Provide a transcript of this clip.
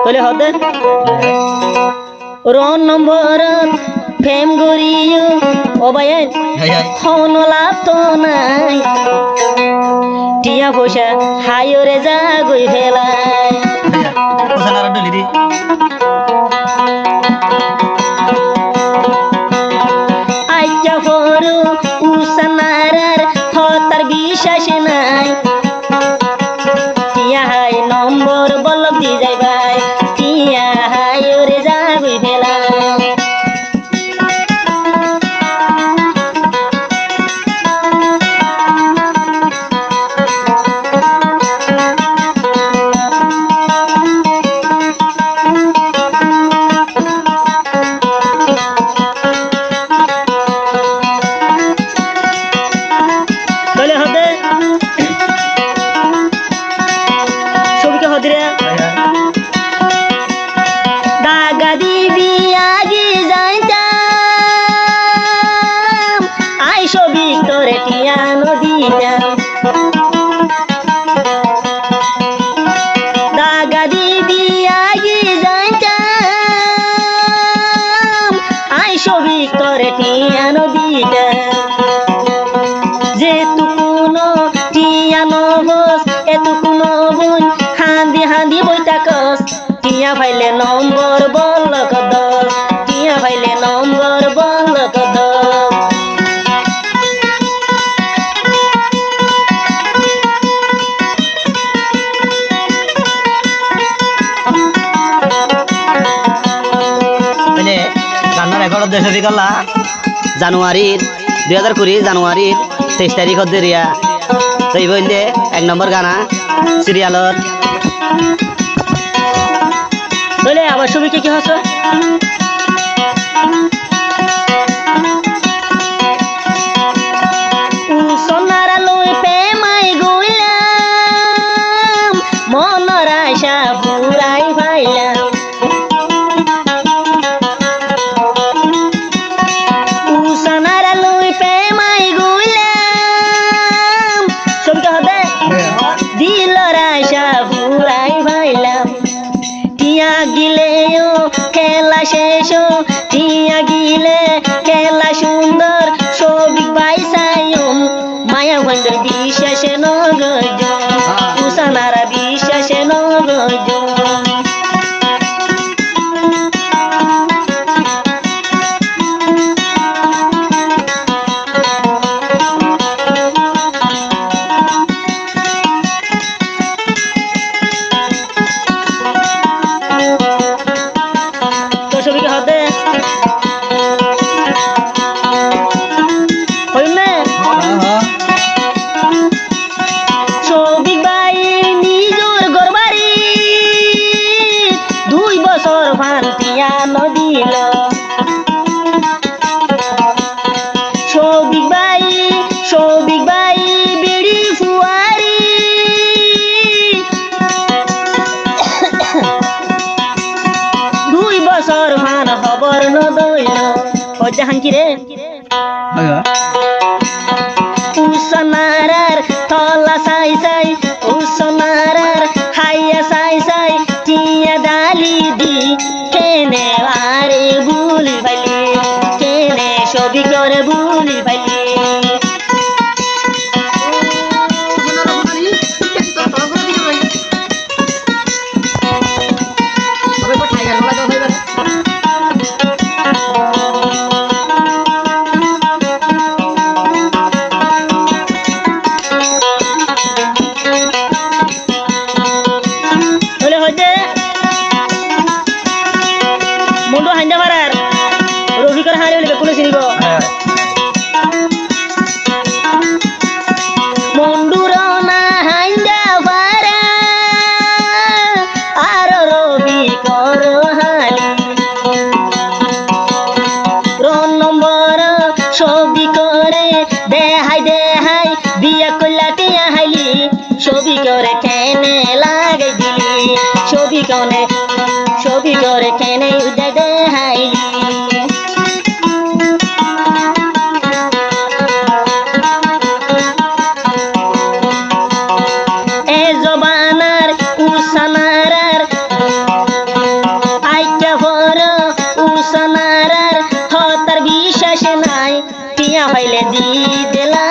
তোলে হতে রন নম্বর ফেম গরিও ওবায়ে হন লাভ তো নাই টিয়া পয়সা হায়রে যা গই ফেলায় আইটা ফরু উসানারার হতার বিশ্বাস নাই টিয়া হাই নম্বর বলক দি যাই ভাই টিয়া হায়রে যা গই ফেলায় টিয়া ভাইলে নম্বর বলক দল টিয়া ভাইলে নম্বর বলক দল রান্নার রেকর্ড দেশ গলা জানুয়ারির 2020 জানুয়ারির 23 তারিখত দেরিয়া তো এই বললে 1 নম্বর গানা সিরিয়ালর বলে আবার ছবিকে কি হচ্ছে সোনারা লই প্রেমাই গইলাম মনের আশা পুরাই পাইলাম সোনারা লই প্রেমাই গইলাম ছবিকে হবে দিলর আশা পুরাই পাইলাম টিয়া গিলে খেলা শেষ টিয়া গিলে খেলা সুন্দর সবিক পাইসায়ম মায়া ভণ্ডর বিশ্বাসে নগজ উসানারা বিশ্বাসে নগজ হাঙ্কিরে উসনারার তলা সাই সাই উসনারার হাইয়া সাই সাই টিয়া ডালি দি কেনে আরে বুলি ভালি কেনে ছবি করে বুলি ভালি ছবি করে কেনে লাগে দিলি ছবি করে কেনে উদে দেহাইলি এ জবানার উসানারার শেষ নাই টিয়া হইলে দি দেলা